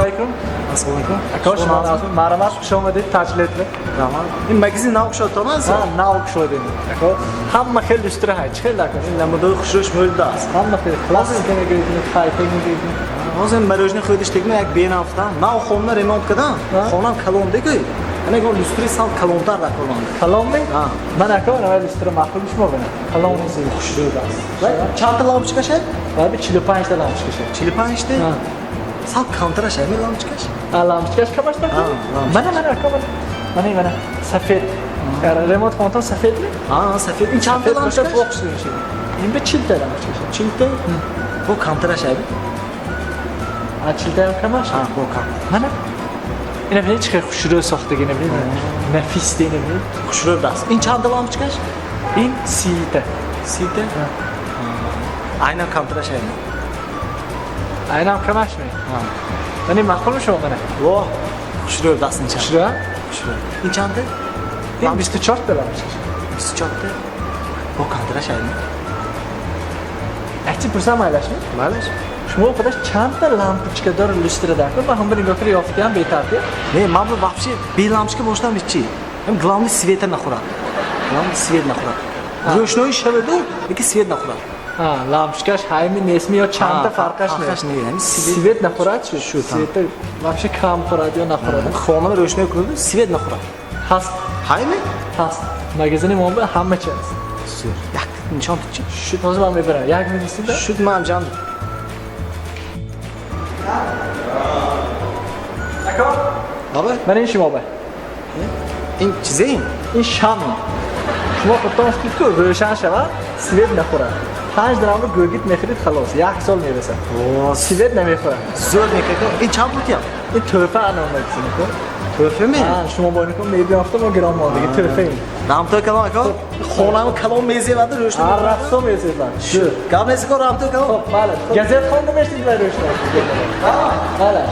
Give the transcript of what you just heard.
alaykum. Assalomu alaykum. Aka shuma ma'lumot xush omaded tajlidli. Rahmat. In magazin nav o'xshab turmansiz? Ha, nav o'xshaydi. Aka hamma xil lustra hay, chiqil aka. Namada xushrosh bo'ldi. Hamma xil klassikaga girdi, xaytega girdi. Hozir marojni qo'ydishdikmi, yak benafdan. Nav xona remontkadan. Xonam kolondagi. Ana go lustra sal kolondar da ko'rmadi. Kolonmi? Ha. Mana aka nima lustra ma'qul ishmi buni? Kolonni siz xushro'ysiz. Va chanta lampochka Va bir 5 ta lampochka. Chilipanishdi. Ha. Sal kontrashami lampochka? Lampochka kamashda. Mana aka mana safed. Remont konton safedmi? Ha, safed. In chanta lampochka o'xshaydi. Endi chilta lampochka. Chilta. Bu kontrashami? Chilta ham kamash. Ha, bu kon. Mana ina bilan chiqib xushro'y soxtagina bilan nafis deyni bilan Xushro'y das. In chanta lampochka? in sita. Sita. Aynan kontrashami? Aynan kamashmi? Ha. Mana ma'qulmi shu mana? Voh. Xushro'y dasni chanta. Xushro'y. Xushro'y. In chanta? In 24 ta lampochka. Chanta. Bu kontrashami? Aytib tursam maylashmi? Maylash. Shmo qadash chanta lampochka dor lustrada. Va ham bir nigor yoqdi ham betartib. Не, мама вообще белампочка бошдан бичи. Главный свет нахурат. Главный свет нахурат. Рӯшнои шаваду, lekin свет нахурат. Ha, lampochkash haymi nesmi yo chanta farqash не, yani свет нахурат shu. Свет вообще kam quradi yo nahuradi. xonani ro'shnoy qiladi, свет нахурат. Hast, Haymi? hast. Magazini mo'mba hamma chas. Yak, nishon tutchi. Shu hozir men beraman. Yak minisida. Shu mam jan. Aka, Baba, mana ishim oba. in chizing. این شام شما خودتان که روشن شود سوید نخورد 5 درهم رو گوگیت میخرید خلاص 1 سال میرسه سوید نمیخورد Zo'r nekako. In cham putyam. این تحفه انامه کنید To'fami? شما با اینکه میبیافتم و گرام ماندگی تحفه این Ramto kalon aka. Xonamni kalon mezevadi ro'shnoy. هر رفتم میزیدن Shu. Gamesi ko ramto kalon. بله گزت خواندم اشتید برای روشن بله